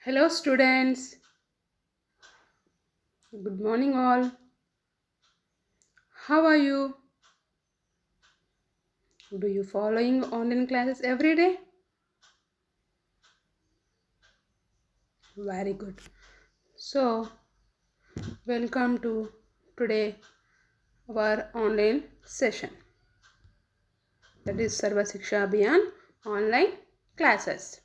Hello students, good morning all. How are you? Do you following online classes every day? Very good. So, welcome to today our online session. That is Sarva Siksha Abhiyan online classes.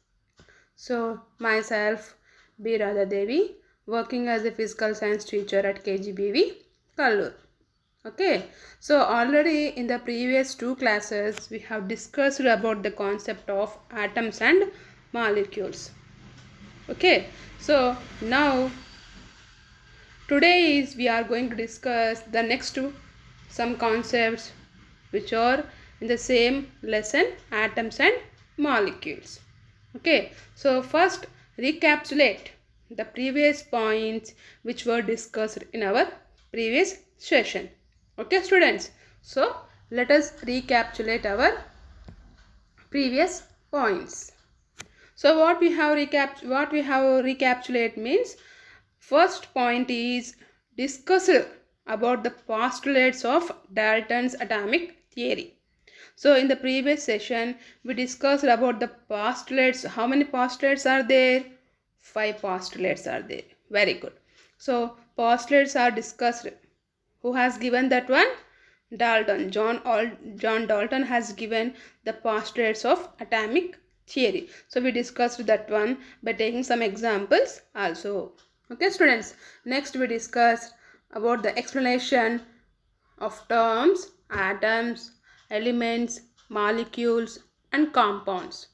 So, myself B. Radha Devi, working as a physical science teacher at KGBV, Kallur. Okay, so already in the previous two classes we have discussed about the concept of atoms and molecules. Okay, so now today is we are going to discuss the next two some concepts which are in the same lesson, atoms and molecules. Okay, so first recapitulate the previous points which were discussed in our previous session. Okay students, so let us recapitulate our previous points. So what we have recapitulate means first point is discussed about the postulates of Dalton's atomic theory. So in the previous session we discussed about the postulates. How many postulates are there? 5 postulates are there. Very good. So postulates are discussed. Who has given that one? Dalton. John Dalton has given the postulates of atomic theory. So we discussed that one by taking some examples also. Okay students. Next we discussed about the explanation of terms, atoms, elements, molecules and compounds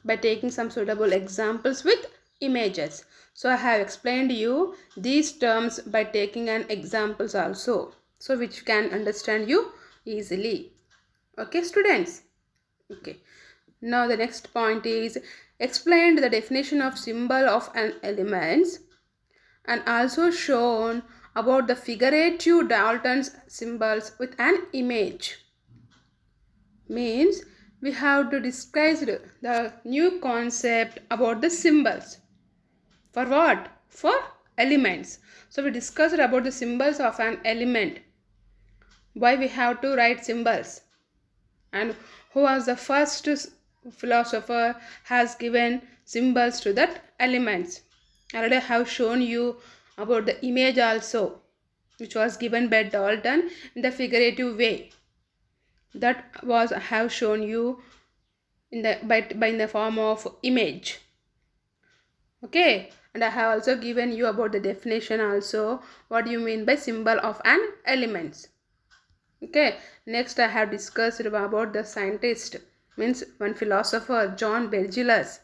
by taking some suitable examples with images. So I have explained you these terms by taking an examples also, so which can understand you easily. Okay students. Okay, now the next point is explained the definition of symbol of an elements and also shown about the figurative Dalton's symbols with an image. Means we have to discuss the new concept about the symbols. For what? For elements. So we discussed about the symbols of an element. Why we have to write symbols. And who was the first philosopher has given symbols to that elements. Already I have shown you about the image also, which was given by Dalton in the figurative way. That was I have shown you in the by in the form of image. Okay, and I have also given you about the definition also, what do you mean by symbol of an elements. Okay, next I have discussed about the scientist, means one philosopher John Bergelius,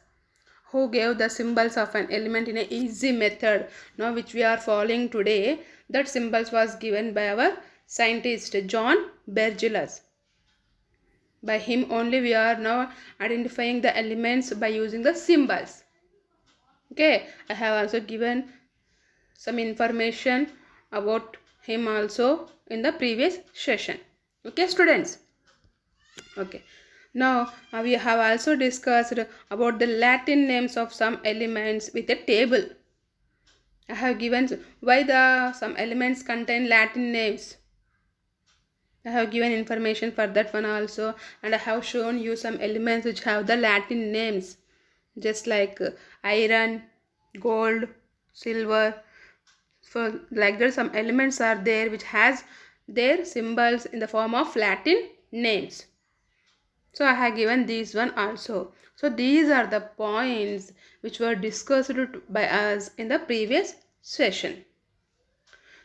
who gave the symbols of an element in a easy method, now which we are following today. That symbols was given by our scientist John Bergelius. By him only we are now identifying the elements by using the symbols. Okay, I have also given some information about him also in the previous session. Okay students. Okay, now we have also discussed about the Latin names of some elements with a table. I have given why the some elements contain Latin names. I have given information for that one also, and I have shown you some elements which have the Latin names, just like iron, gold, silver. So like that some elements are there which has their symbols in the form of Latin names. So I have given these one also. So these are the points which were discussed by us in the previous session.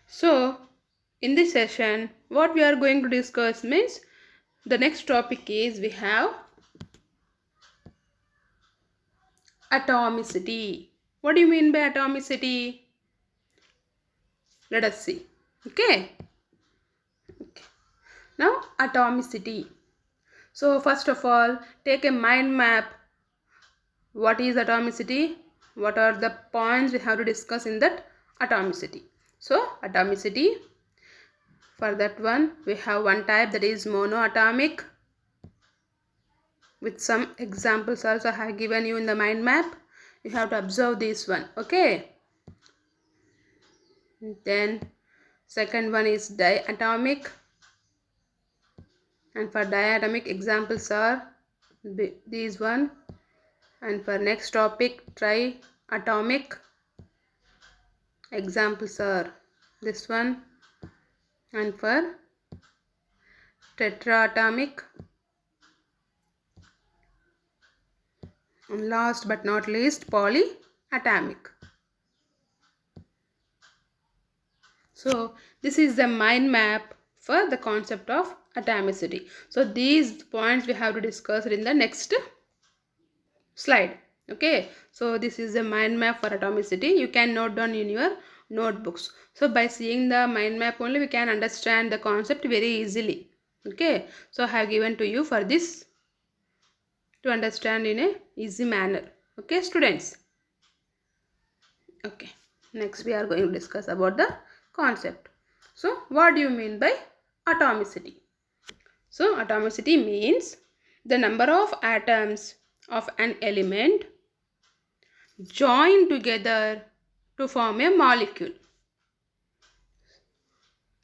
So in this session what we are going to discuss means the next topic is we have atomicity. What do you mean by atomicity? Let us see. Okay. Now atomicity. So first of all take a mind map. What is atomicity? What are the points we have to discuss in that atomicity? So atomicity, for that one we have one type, that is monoatomic, with some examples also I have given you in the mind map. you have to observe this one. Okay. Then second one is diatomic, and for diatomic examples are these one. And for next topic, triatomic, examples are this one. And for tetraatomic, and last but not least, polyatomic. So this is the mind map for the concept of atomicity. So these points we have to discuss in the next slide. Okay, so this is the mind map for atomicity. You can note down in your notebooks. So by seeing the mind map only, we can understand the concept very easily. Okay, so I have given to you for this to understand in a easy manner. Okay, students. Okay, next we are going to discuss about the concept. So what do you mean by atomicity? So atomicity means the number of atoms of an element join together to form a molecule.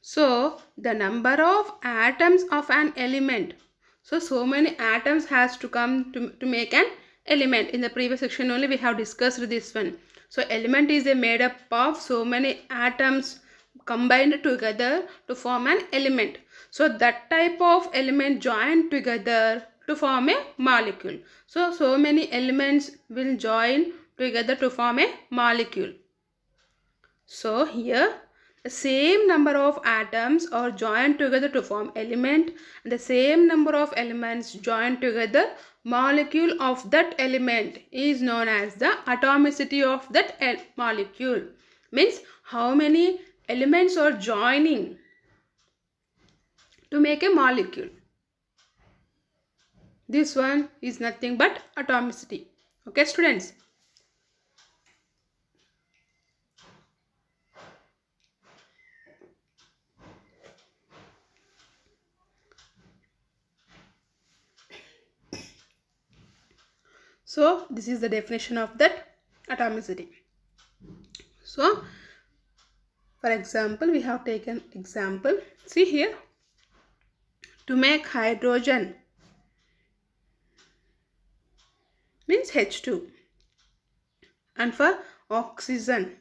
So the number of atoms of an element. So many atoms has to come to make an element. In the previous section only we have discussed this one. So element is made up of so many atoms combined together to form an element. So that type of element joined together to form a molecule. So many elements will join together to form a molecule. So here the same number of atoms are joined together to form element, and the same number of elements joined together molecule of that element is known as the atomicity of that molecule. Means how many elements are joining to make a molecule. This one is nothing but atomicity. Okay, students. So this is the definition of that atomicity. So for example, we have taken example. See here, to make hydrogen means H2, and for oxygen,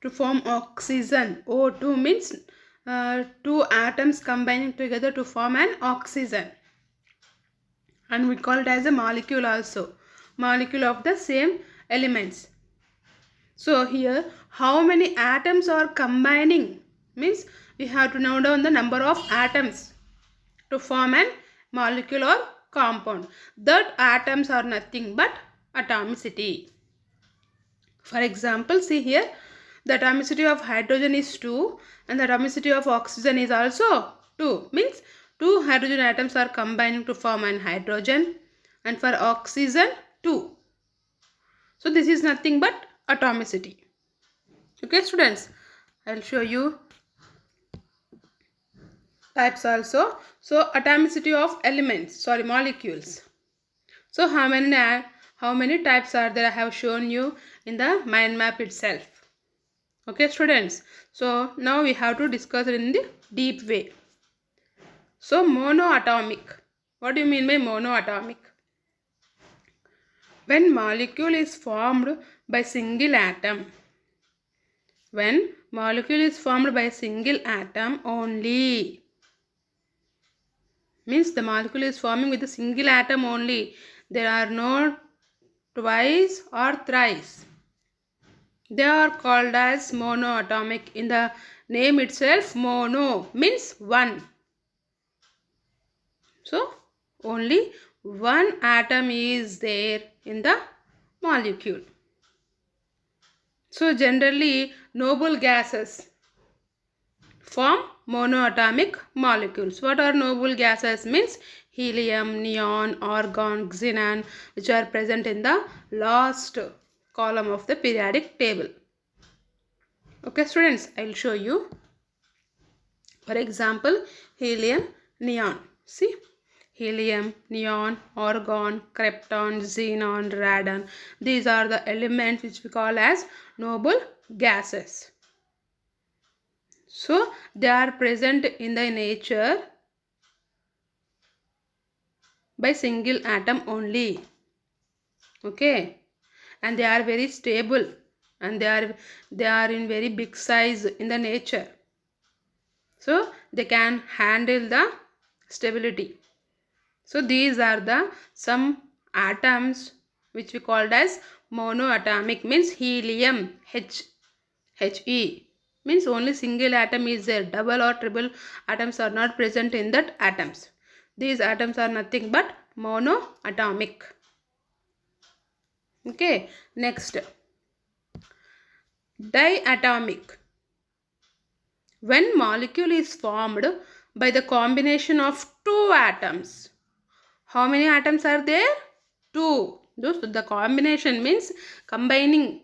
to form oxygen, O2 means two atoms combining together to form an oxygen, and we call it as a molecule also, molecule of the same elements. So here how many atoms are combining means we have to note down the number of atoms to form an molecule or compound. That atoms are nothing but atomicity. For example, see here, the atomicity of hydrogen is 2 and the atomicity of oxygen is also 2. Means 2 hydrogen atoms are combining to form an hydrogen, and for oxygen 2. So this is nothing but atomicity. Okay, students, I will show you types also. So atomicity of elements, molecules. So how many types are there? I have shown you in the mind map itself. Okay, students. So now we have to discuss it in the deep way. So monoatomic. What do you mean by monoatomic? When molecule is formed by single atom. When molecule is formed by single atom only. Means the molecule is forming with a single atom only. There are no twice or thrice. They are called as monoatomic. In the name itself, mono means one. So only one atom is there in the molecule. So generally noble gases form monoatomic molecules. What are noble gases? Means helium, neon, argon, xenon, which are present in the last column of the periodic table. Okay, students, I will show you. For example, helium, neon. See, helium, neon, argon, krypton, xenon, radon. These are the elements which we call as noble gases. So they are present in the nature by single atom only. Okay, and they are very stable, and they are in very big size in the nature, so they can handle the stability. So these are the some atoms which we called as monoatomic, means helium, He means only single atom is there. Double or triple atoms are not present in that atoms. These atoms are nothing but monoatomic. Okay, next, diatomic. When molecule is formed by the combination of two atoms. How many atoms are there? Two. The combination means combining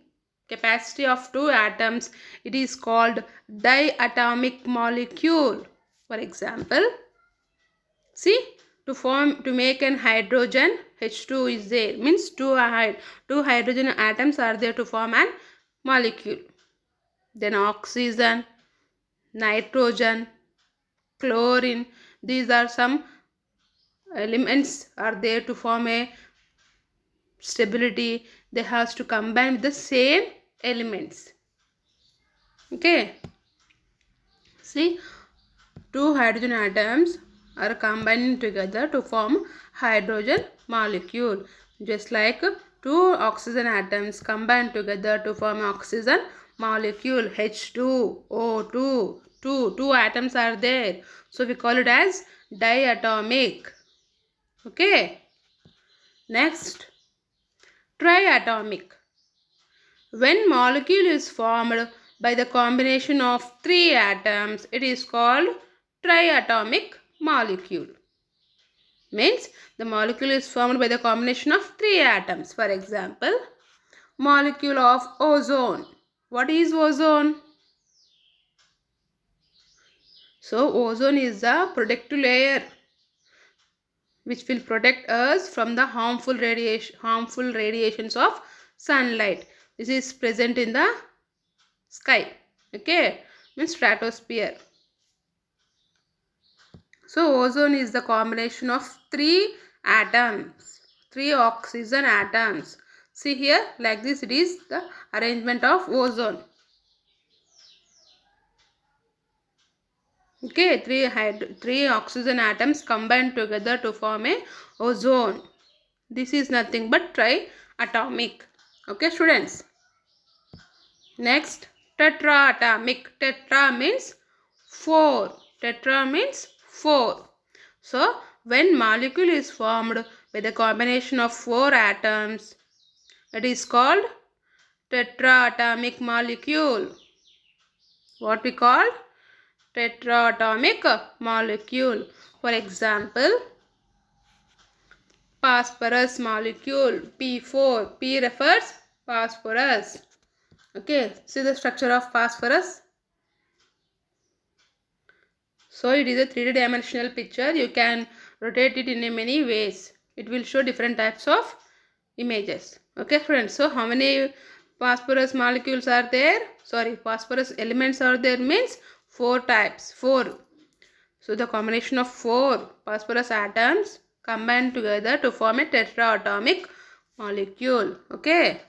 capacity of two atoms. It is called diatomic molecule. For example, see, to make an hydrogen, H2 is there, means two hydrogen atoms are there to form an molecule. Then oxygen, nitrogen, chlorine, these are some elements are there to form a stability. They have to combine with the same elements. Okay, see, two hydrogen atoms are combining together to form hydrogen molecule, just like two oxygen atoms combine together to form oxygen molecule, H2O2. Two atoms are there, so we call it as diatomic. Okay, next, triatomic. When molecule is formed by the combination of three atoms, it is called triatomic molecule. Means the molecule is formed by the combination of three atoms. For example, molecule of ozone. What is ozone? So ozone is the protective layer which will protect us from the harmful radiations of sunlight. This is present in the sky. Okay, means stratosphere. So ozone is the combination of three atoms, three oxygen atoms. See here, like this it is the arrangement of ozone. Okay, three oxygen atoms combined together to form a ozone. This is nothing but triatomic. Okay, students. Next, tetraatomic. Tetra means four. Tetra means four. So, when molecule is formed with a combination of four atoms, it is called tetraatomic molecule. What we call? Tetraatomic molecule. For example, phosphorus molecule, P4. P refers phosphorus. Okay, see the structure of phosphorus. So it is a 3D-dimensional picture. You can rotate it in many ways. It will show different types of images. Okay, friends. So how many phosphorus molecules are there? Sorry, phosphorus elements are there means four types. Four. So the combination of four phosphorus atoms combine together to form a tetraatomic molecule. Okay.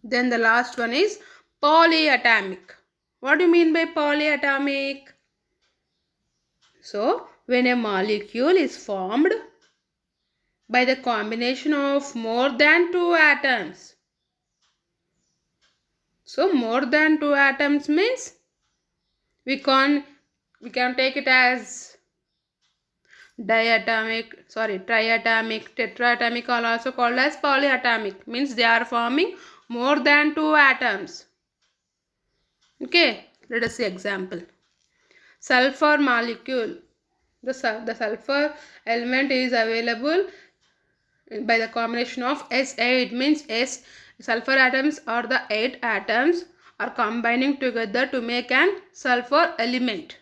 Then the last one is polyatomic. What do you mean by polyatomic? So when a molecule is formed by the combination of more than two atoms. So more than two atoms means we can take it as triatomic, tetraatomic are also called as polyatomic. Means they are forming more than two atoms. Okay, let us see example. Sulfur molecule. The sulfur element is available by the combination of S8, means sulfur atoms or the 8 atoms are combining together to make an sulfur element.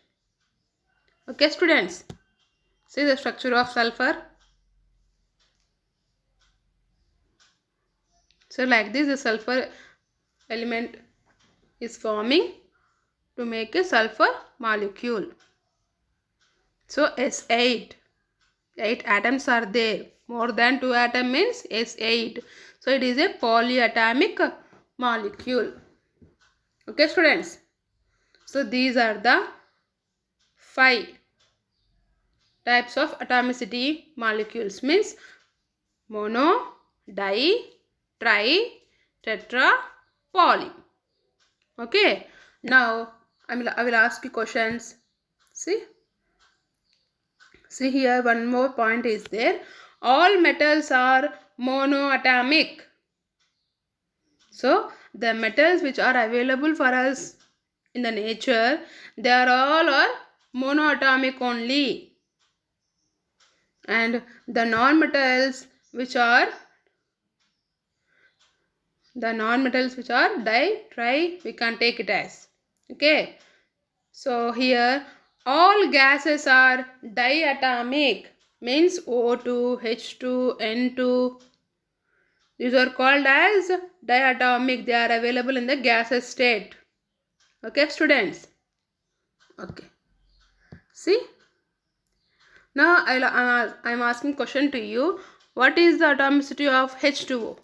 Okay, students. See the structure of sulfur. So like this, the sulfur element is forming to make a sulfur molecule. So S8, 8 atoms are there. More than 2 atoms means S8. So it is a polyatomic molecule. Okay students. So these are the 5 types of atomicity molecules, means mono, di, tri, tetra, poly. Okay. Now I will ask you questions. See here, one more point is there. All metals are monoatomic. So the metals which are available for us in the nature, they are all monoatomic only. And the non-metals which are di, tri, we can take it as. Okay. So here all gases are diatomic, means O2, H2, N2. These are called as diatomic. They are available in the gaseous state. Okay students. Okay. See. Now I am asking question to you. What is the atomicity of H2O?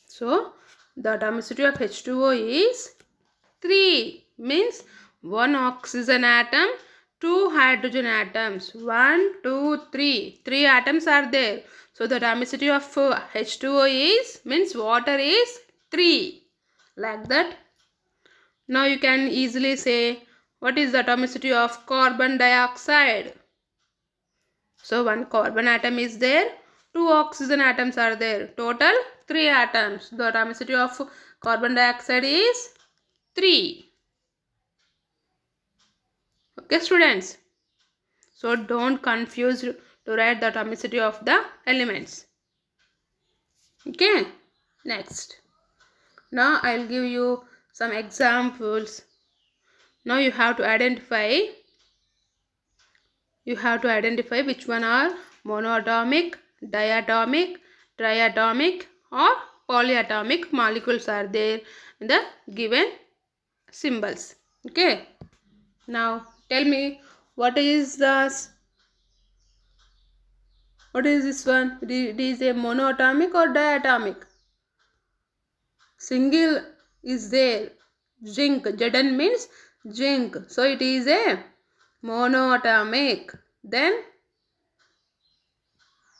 So the atomicity of H2O is 3, means 1 oxygen atom, 2 hydrogen atoms. 1, 2, 3. 3 atoms are there. So the atomicity of H2O is, means water is 3. Like that. Now you can easily say what is the atomicity of carbon dioxide. So 1 carbon atom is there, 2 oxygen atoms are there. Total 3 atoms. The atomicity of carbon dioxide is 3. Okay students. So don't confuse to write the atomicity of the elements. Okay. Next. Now I'll give you some examples. Now you have to identify which one are monoatomic, diatomic, triatomic or polyatomic molecules are there in the given symbols. Okay. Now tell me what is this one? It is a monoatomic or diatomic? Single is there. Zinc. Zn means zinc. So it is a monoatomic. Then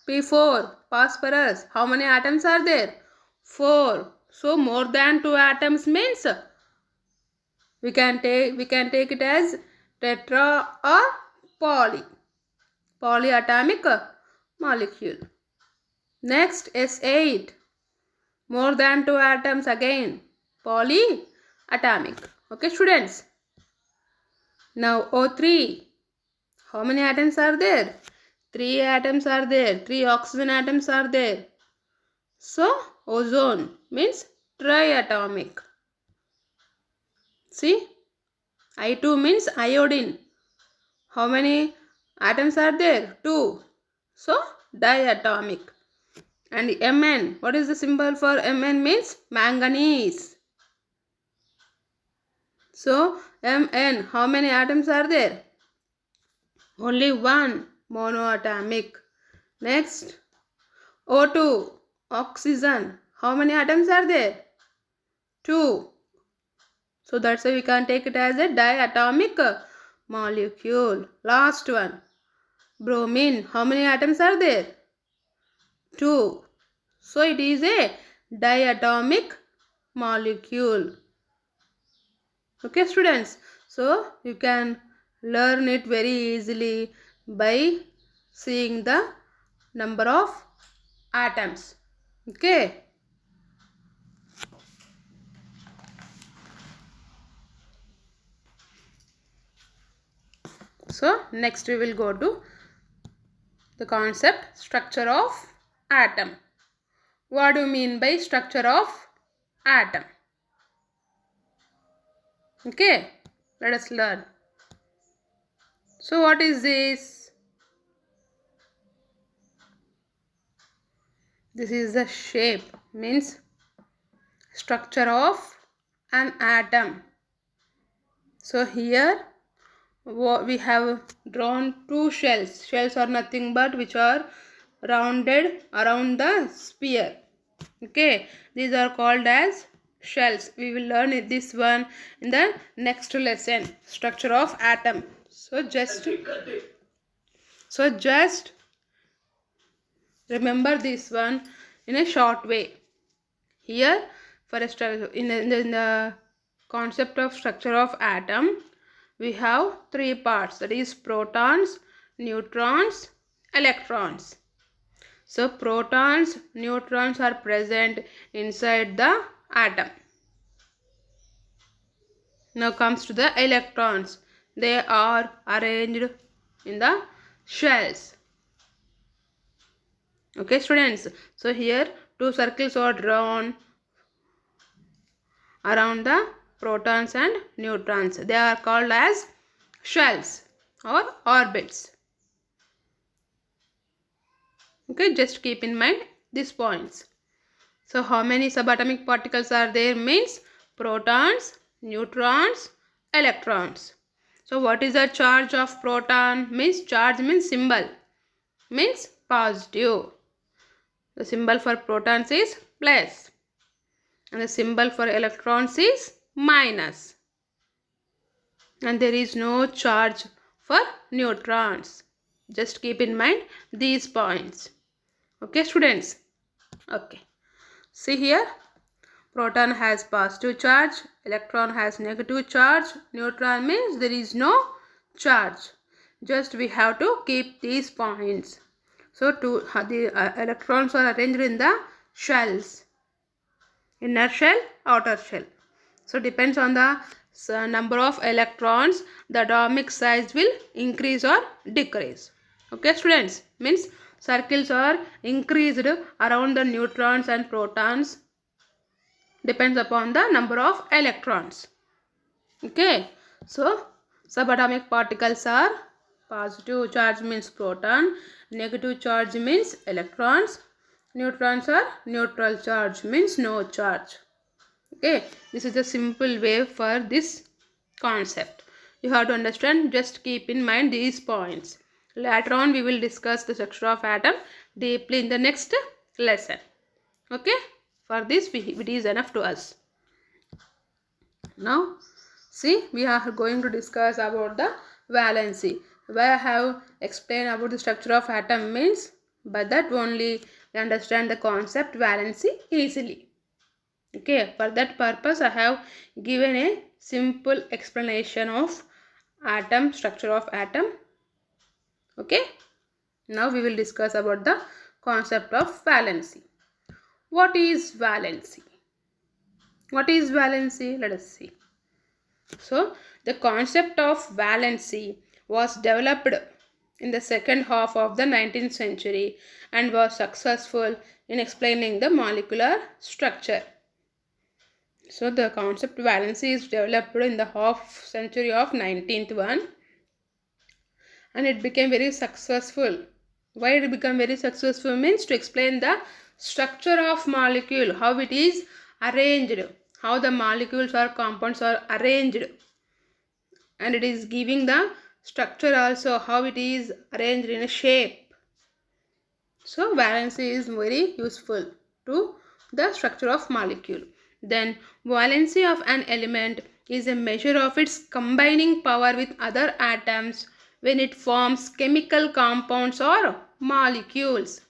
P4, phosphorus. How many atoms are there? 4. So more than 2 atoms means we can take it as tetra or polyatomic molecule. Next, S8. More than 2 atoms, again polyatomic. Okay students. Now O3. How many atoms are there? 3 atoms are there. 3 oxygen atoms are there. So ozone means triatomic. See, I2 means iodine. How many atoms are there? 2. So diatomic. And Mn, what is the symbol for Mn? Means manganese. So Mn, how many atoms are there? Only 1, monoatomic. Next, O2, oxygen. How many atoms are there? 2. So that's why we can take it as a diatomic molecule. Last one, bromine. How many atoms are there? 2. So it is a diatomic molecule. Okay students. So you can learn it very easily by seeing the number of atoms. Okay. So next we will go to the concept structure of atom. What do you mean by structure of atom? Okay, let us learn. So what is this? This is the shape, means structure of an atom. So here we have drawn two shells. Shells are nothing but which are rounded around the sphere. Okay, these are called as shells. We will learn this one in the next lesson, structure of atom. So just remember this one in a short way. Here, for a in the concept of structure of atom, we have three parts, that is protons, neutrons, electrons. So protons, neutrons are present inside the atom. Now comes to the electrons. They are arranged in the shells. Okay students, so here two circles are drawn around the protons and neutrons. They are called as shells or orbits. Okay, just keep in mind these points. So how many subatomic particles are there? Means protons, neutrons, electrons. So what is the charge of proton? Means charge means symbol, means positive. The symbol for protons is plus and the symbol for electrons is minus. And there is no charge for neutrons. Just keep in mind these points. Okay students? Okay. See here, proton has positive charge, electron has negative charge, neutron means there is no charge. Just we have to keep these points. So the electrons are arranged in the shells, inner shell, outer shell. So depends on the number of electrons, the atomic size will increase or decrease. Okay students, means circles are increased around the neutrons and protons, depends upon the number of electrons. Okay, so subatomic particles are positive charge means proton, negative charge means electrons, neutrons are neutral charge means no charge. Okay, this is a simple way for this concept. You have to understand, just keep in mind these points. Later on we will discuss the structure of atom deeply in the next lesson. Okay, for this it is enough to us. Now see, we are going to discuss about the valency. Where I have explained about the structure of atom means, by that only we understand the concept valency easily. Okay, for that purpose I have given a simple explanation of atom, structure of atom. Okay, now we will discuss about the concept of valency. What is valency? What is valency? Let us see. So the concept of valency was developed in the second half of the 19th century and was successful in explaining the molecular structure. So the concept valency is developed in the half century of 19th one and it became very successful. Why it became very successful means to explain the structure of molecule, how it is arranged, how the molecules or compounds are arranged, and it is giving the structure also, how it is arranged in a shape. So valency is very useful to the structure of molecule. Then valency of an element is a measure of its combining power with other atoms when it forms chemical compounds or molecules.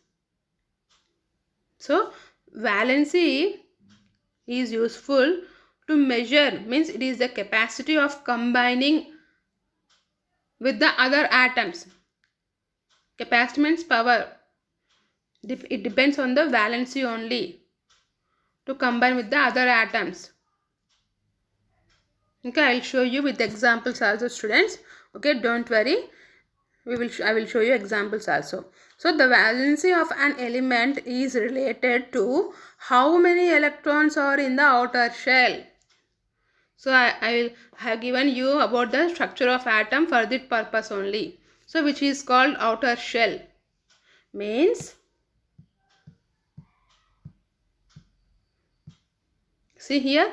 So valency is useful to measure, means it is the capacity of combining with the other atoms. Capacity means power. It depends on the valency only to combine with the other atoms. Okay, I will show you with examples also students. Okay, don't worry. I will show you examples also. So the valency of an element is related to how many electrons are in the outer shell. So I will have given you about the structure of atom for that purpose only. So which is called outer shell. Means, see here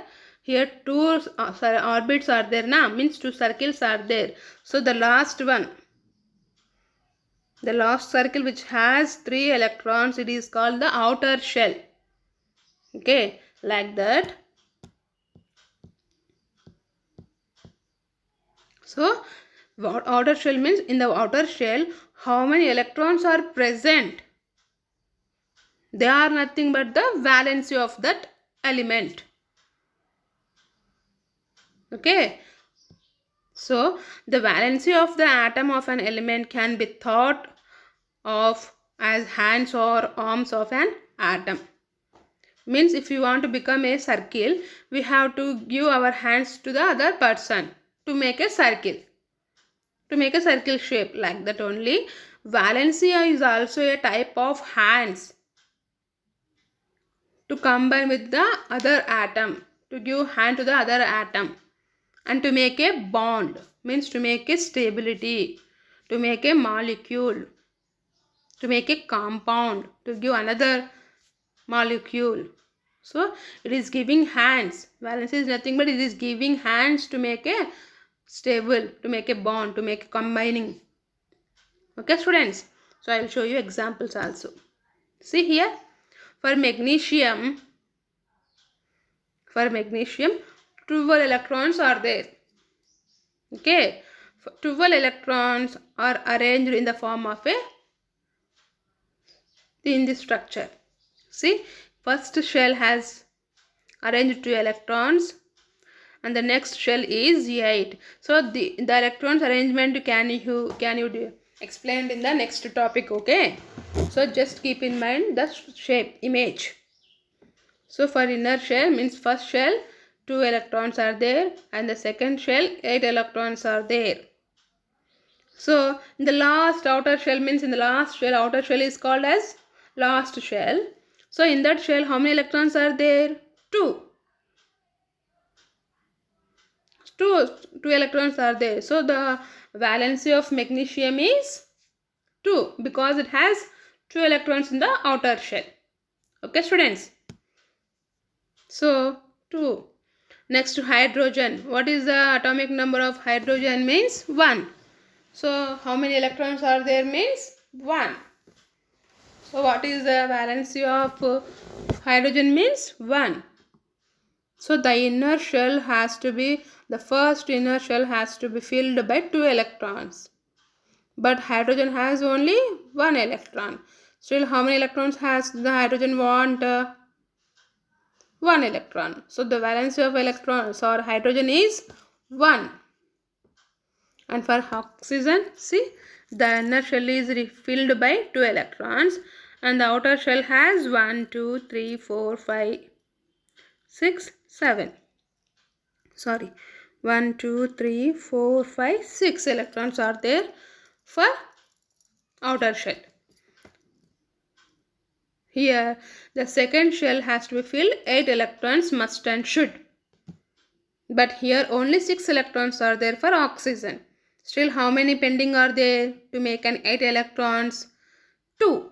two orbits are there now, means two circles are there. So the last one, the last circle which has 3 electrons, it is called the outer shell. Okay, like that. So what outer shell means, in the outer shell how many electrons are present? They are nothing but the valency of that element. Okay, so the valency of the atom of an element can be thought of as hands or arms of an atom. Means if you want to become a circle, we have to give our hands to the other person to make a circle, to make a circle shape, like that only. Valency is also a type of hands to combine with the other atom, to give hand to the other atom, and to make a bond, means to make a stability, to make a molecule, to make a compound, to give another molecule. So it is giving hands. Valency is nothing but it is giving hands to make a stable, to make a bond, to make a combining. Okay students, so I will show you examples also. See here, for magnesium 12 electrons are there. Okay, 12 electrons are arranged in the form of a, in this structure. See, first shell has arranged 2 electrons and the next shell is 8. So the electrons arrangement can you do explained in the next topic. Okay, so just keep in mind the shape image. So for inner shell means first shell 2 electrons are there and the second shell 8 electrons are there. So in the last outer shell means in the last shell, outer shell is called as last shell. So in that shell how many electrons are there? 2. 2 electrons are there. So the valency of magnesium is 2 because it has 2 electrons in the outer shell. Okay students. So 2. Next to hydrogen. What is the atomic number of hydrogen? Means 1. So how many electrons are there? Means 1. So what is the valency of hydrogen? Means 1. So the inner shell has to be, the first inner shell has to be filled by 2 electrons. But hydrogen has only 1 electron. Still how many electrons has the hydrogen want? 1 electron. So the valency of electrons or hydrogen is 1. And for oxygen, see, the inner shell is filled by 2 electrons and the outer shell has 1, 2, 3, 4, 5, 6, 7. Sorry, 1, 2, 3, 4, 5, 6 electrons are there for outer shell. Here, the second shell has to be filled, 8 electrons must and should. But here only 6 electrons are there for oxygen. Still how many pending are there to make an 8 electrons? 2.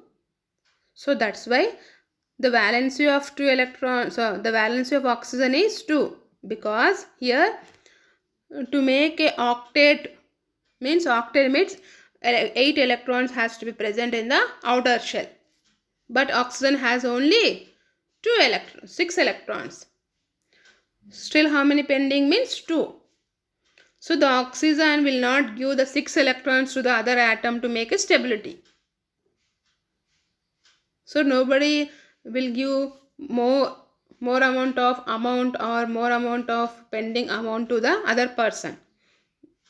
So that's why the valency of 2 electrons, so the valency of oxygen is 2, because here to make a octet means 8 electrons has to be present in the outer shell. But oxygen has only 6 electrons. Still how many pending? Means 2. So the oxygen will not give the 6 electrons to the other atom to make a stability. So nobody will give more amount or more amount of pending amount to the other person.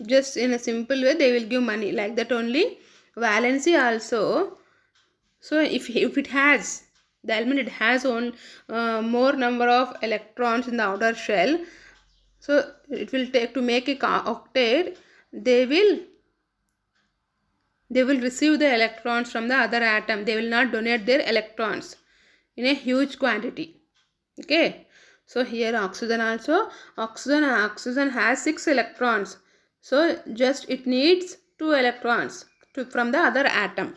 Just in a simple way they will give money, like that only. Valency also. So if it has, the element it has more number of electrons in the outer shell, so it will take to make a octet, they will receive the electrons from the other atom. They will not donate their electrons in a huge quantity. Okay, So here oxygen also, oxygen has 6 electrons. So just it needs 2 electrons from the other atom.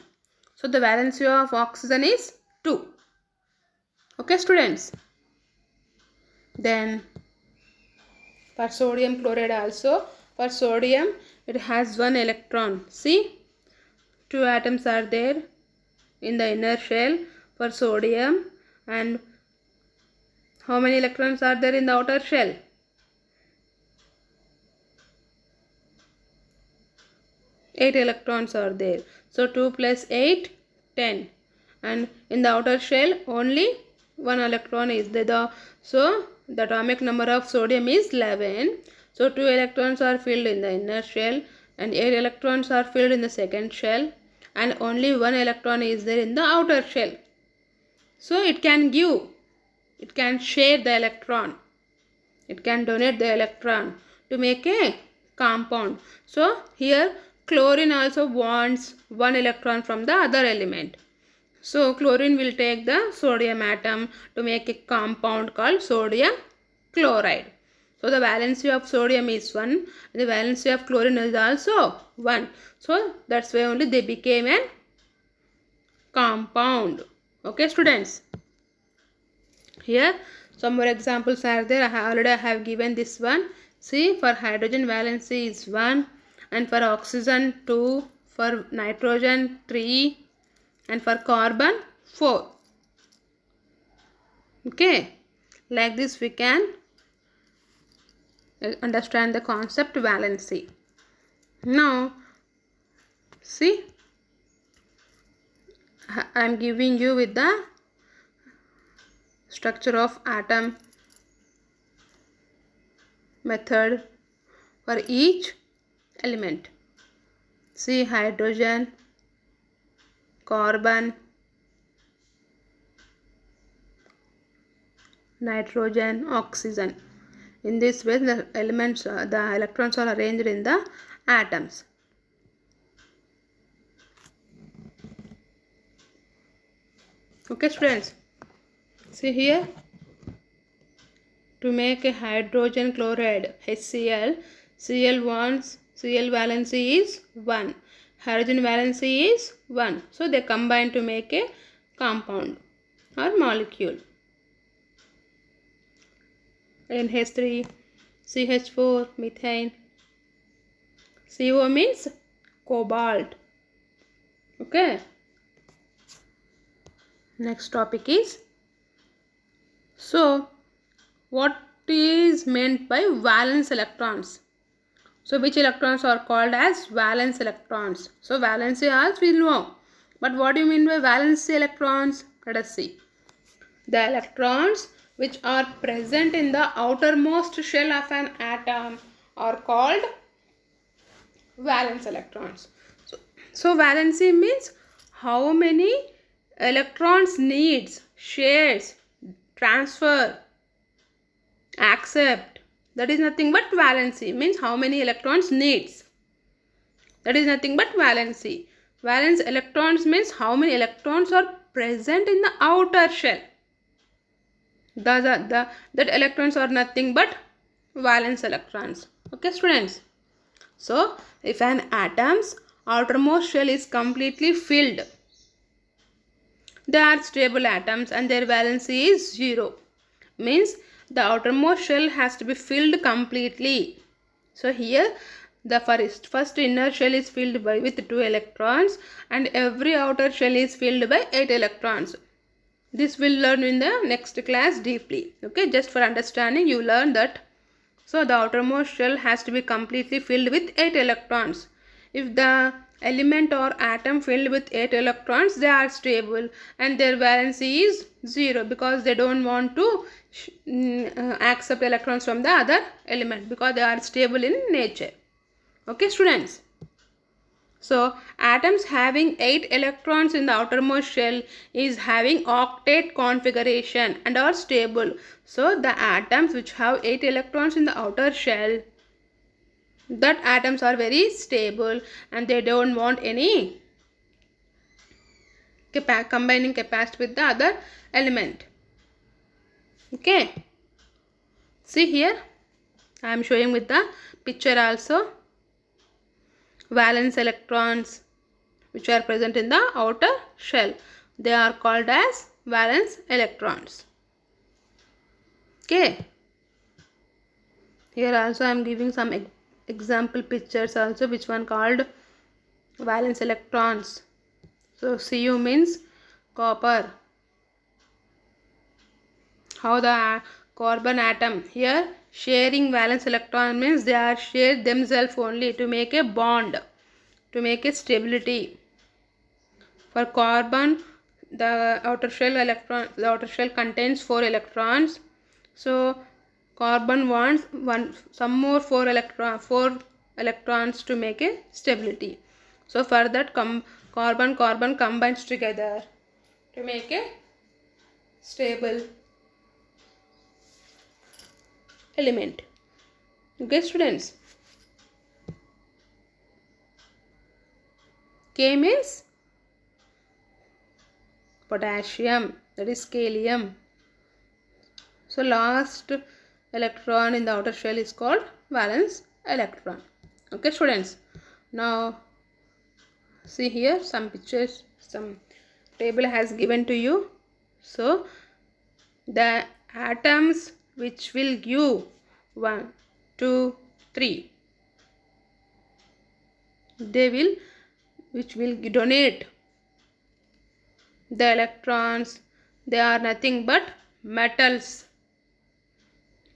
So the valency of oxygen is 2. Okay students. Then for sodium chloride also, for sodium it has 1 electron. See, 2 atoms are there in the inner shell for sodium, and how many electrons are there in the outer shell? 8 electrons are there. So 2 plus 8, 10. And in the outer shell only 1 electron is there. So the atomic number of sodium is 11. So 2 electrons are filled in the inner shell and 8 electrons are filled in the second shell, and only 1 electron is there in the outer shell. So it can share the electron. It can donate the electron to make a compound. So here chlorine also wants 1 electron from the other element. So chlorine will take the sodium atom to make a compound called sodium chloride. So the valency of sodium is 1. The valency of chlorine is also 1. So that's why only they became a compound. Okay students. Here some more examples are there. I have given this one. See, for hydrogen valency is 1, and for oxygen 2, for nitrogen 3, and for carbon 4. Okay, like this we can understand the concept valency. Now see, I am giving you with the structure of atom method for each element. See, hydrogen, carbon, nitrogen, oxygen. In this way the elements, the electrons are arranged in the atoms. Okay students, see here, to make a hydrogen chloride HCl, Cl valency is 1, hydrogen valency is 1. So they combine to make a compound or molecule. NH3, CH4, methane. CO means cobalt. Okay. Next topic is, so what is meant by valence electrons? So which electrons are called as valence electrons? So valency as we know, but what do you mean by valence electrons? Let us see. The electrons which are present in the outermost shell of an atom are called valence electrons. So valency means how many electrons needs, shares, transfer, accept. That is nothing but valency. Means how many electrons needs. That is nothing but valency. Valence electrons means how many electrons are present in the outer shell. That electrons are nothing but valence electrons. Okay students. So if an atom's outermost shell is completely filled, they are stable atoms and their valency is 0. Means the outermost shell has to be filled completely. So here the first inner shell is filled with 2 electrons and every outer shell is filled by 8 electrons. This will learn in the next class deeply. Okay, just for understanding you learn that. So the outermost shell has to be completely filled with 8 electrons. If the element or atom filled with 8 electrons, they are stable and their valency is 0 because they don't want to accept electrons from the other element because they are stable in nature. Okay students. So atoms having 8 electrons in the outermost shell is having octet configuration and are stable. So the atoms which have 8 electrons in the outer shell, that atoms are very stable and they don't want any combining capacity with the other element. Okay. See here, I am showing with the picture also. Valence electrons which are present in the outer shell, they are called as valence electrons. Okay, here also I am giving some example pictures also, which one called valence electrons. So Cu means copper. How the carbon atom here sharing valence electron means they are shared themselves only to make a bond, to make a stability. For carbon, the outer shell contains 4 electrons. So carbon wants some more 4 electrons to make a stability. So for that carbon combines together to make a stable element. Okay, students. K means potassium, that is kalium. So last electron in the outer shell is called valence electron. Okay, students. Now see here some pictures, some table has given to you. So the atoms which will give 1, 2, 3, which will donate the electrons, they are nothing but metals.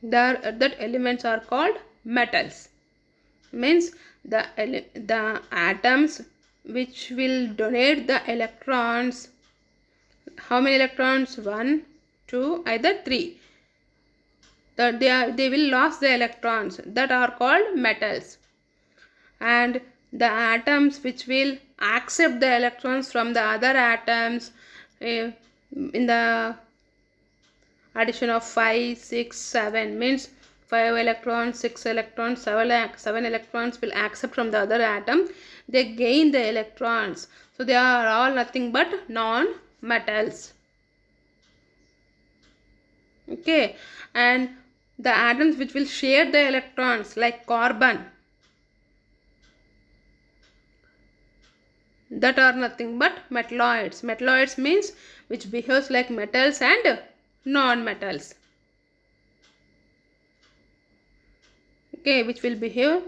That elements are called metals. Means the atoms which will donate the electrons. How many electrons? 1, 2, either 3. That they will lose the electrons, that are called metals. And the atoms which will accept the electrons from the other atoms in the addition of 5, 6, 7 means 5 electrons, 6 electrons, 7 electrons will accept from the other atom, they gain the electrons. So they are all nothing but non-metals. Okay, and the atoms which will share the electrons like carbon, that are nothing but metalloids. Metalloids means which behaves like metals and non-metals. Okay, which will behave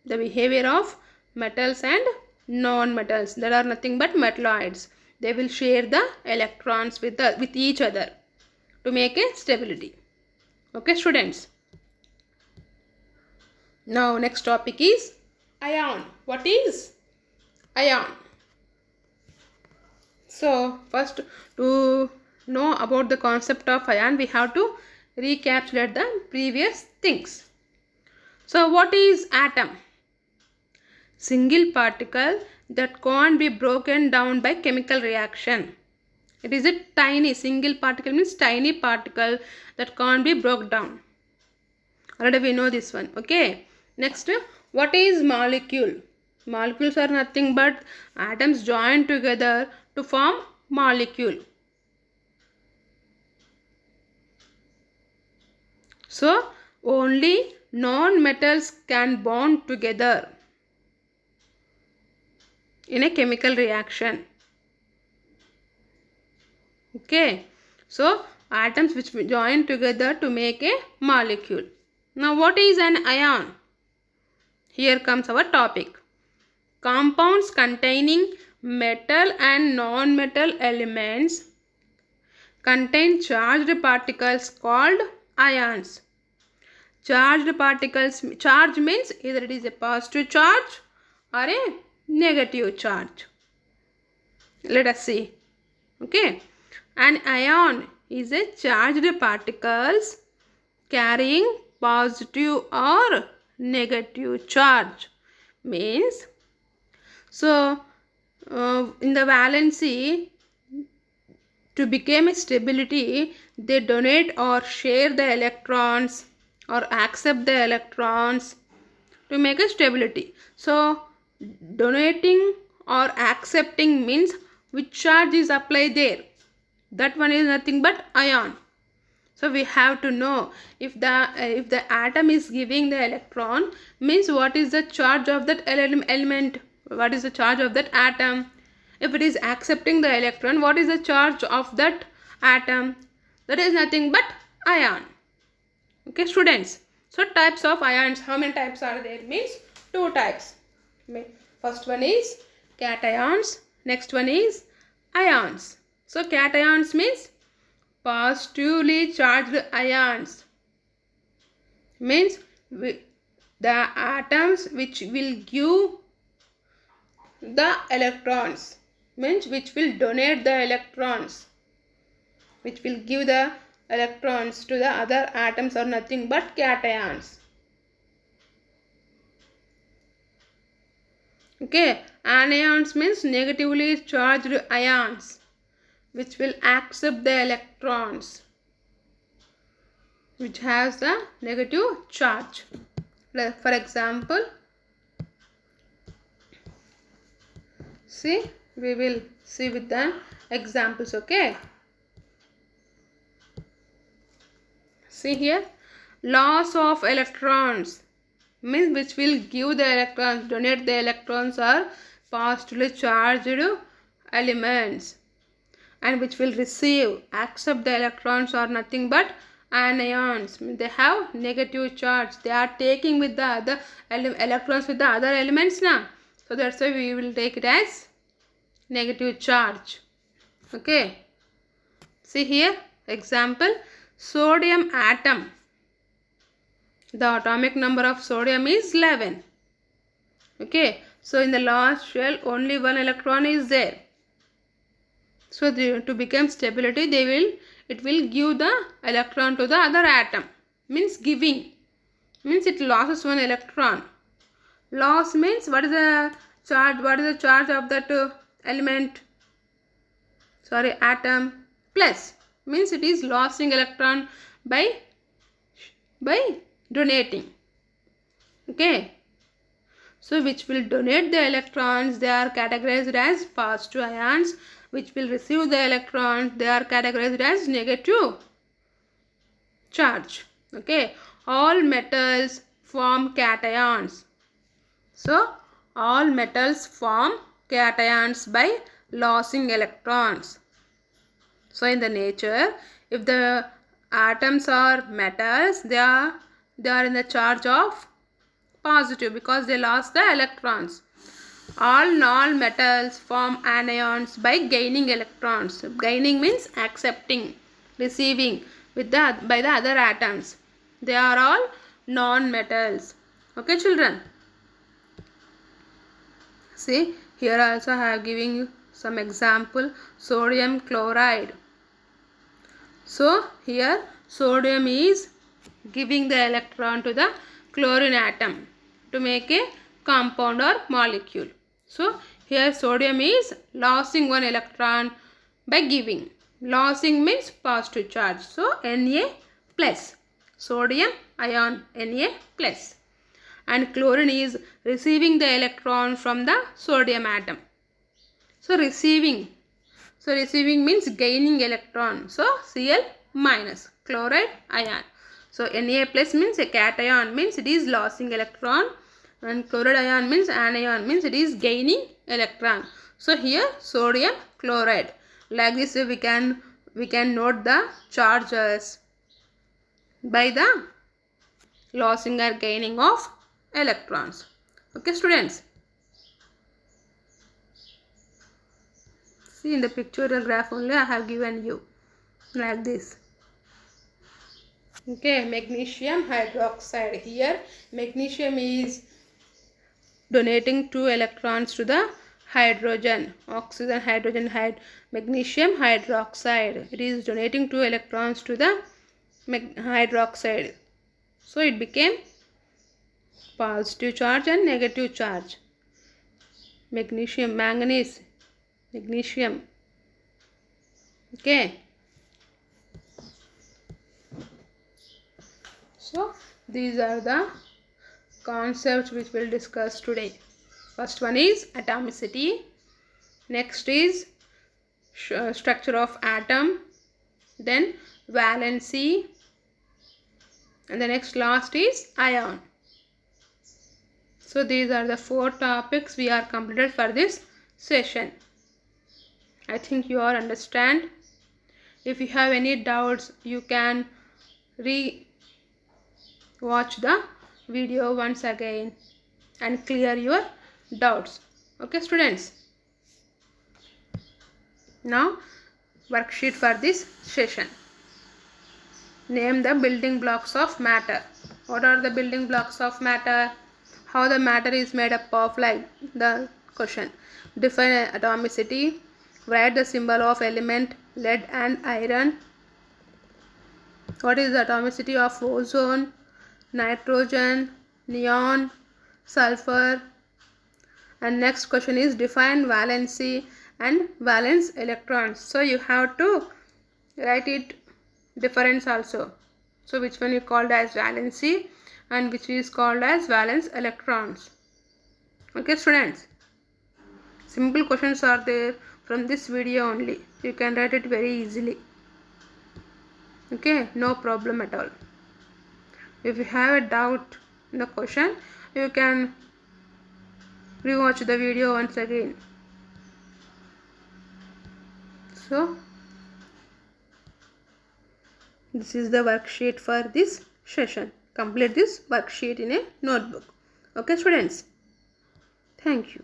the behavior of metals and non-metals, that are nothing but metalloids. They will share the electrons with each other to make a stability. Okay, students. Now next topic is ion. What is ion? So first, to know about the concept of ion, we have to recapitulate the previous things. So what is atom? Single particle that can't be broken down by chemical reaction. It is a tiny single particle, means tiny particle that can't be broken down. Already we know this one. Okay. Next, what is molecule? Molecules are nothing but atoms joined together to form molecule. So only non-metals can bond together in a chemical reaction. Okay, so atoms which join together to make a molecule. Now what is an ion? Here comes our topic. Compounds containing metal and non-metal elements contain charged particles called ions. Charged particles, charge means either it is a positive charge or a negative charge. Let us see. Okay, an ion is a charged particles carrying positive or negative charge. Means, so in the valency, to become a stability, they donate or share the electrons or accept the electrons to make a stability. So donating or accepting means which charge is applied there, that one is nothing but ion. So we have to know if the atom is giving the electron, means what is the charge of that element, what is the charge of that atom. If it is accepting the electron, what is the charge of that atom? That is nothing but ion. Okay students, so types of ions, how many types are there? Means two types. First one is cations, next one is ions. So cations means positively charged ions, means the atoms which will give the electrons, means which will donate the electrons, which will give the electrons to the other atoms, are nothing but cations. Okay, anions means negatively charged ions which will accept the electrons, which has the negative charge. For example, see, we will see with the examples. Okay, see here, loss of electrons means which will give the electrons, donate the electrons, are positively charged elements, and which will receive, accept the electrons, are nothing but anions. They have negative charge, they are taking with the other electrons with the other elements now, so that's why we will take it as negative charge. Okay, see here example, sodium atom, the atomic number of sodium is 11. Okay, so in the last shell only one electron is there. So to become stability, it will give the electron to the other atom, means giving, means it loses one electron. Loss means what is the charge of that element, sorry, atom. Plus means it is losing electron by donating. Okay, so which will donate the electrons, they are categorized as positive ions. Which will receive the electrons, they are categorized as negative charge. Okay, all metals form cations. So all metals form cations by losing electrons. So in the nature, if the atoms are metals, they are in the charge of positive because they lost the electrons. All non-metals form anions by gaining electrons. Gaining means accepting, receiving by the other atoms. They are all non-metals. Okay children. See, here also I have given you some example. Sodium chloride. So here sodium is giving the electron to the chlorine atom to make a compound or molecule. So here sodium is losing one electron by giving. Losing means positive charge. So Na plus, sodium ion Na plus, and chlorine is receiving the electron from the sodium atom. So receiving means gaining electron. So Cl minus, chloride ion. So Na plus means a cation, means it is losing electron, and chloride ion means anion, means it is gaining electron. So here sodium chloride. Like this we can note the charges by the losing or gaining of electrons. Okay students. See, in the pictorial graph only I have given you like this. Okay, magnesium hydroxide. Here magnesium is donating 2 electrons to the hydrogen, oxygen, hydrogen, magnesium hydroxide. It is donating 2 electrons to the hydroxide. So it became positive charge and negative charge. Magnesium, manganese, magnesium. Okay. So these are the concepts which we'll discuss today. First one is atomicity. Next is structure of atom. Then valency, and the next last is ion. So these are the 4 topics we are completed for this session. I think you all understand. If you have any doubts, you can watch the video once again and clear your doubts. Okay, students. Now, worksheet for this session. Name the building blocks of matter. What are the building blocks of matter? How the matter is made up of, like the question. Define atomicity. Write the symbol of element lead and iron. What is the atomicity of ozone, nitrogen, neon, sulfur? And next question is define valency and valence electrons. So you have to write it difference also. So which one is called as valency and which is called as valence electrons. Okay, students. Simple questions are there from this video only. You can write it very easily. Okay, no problem at all. If you have a doubt in the question, you can rewatch the video once again. So this is the worksheet for this session. Complete this worksheet in a notebook. Okay, students. Thank you.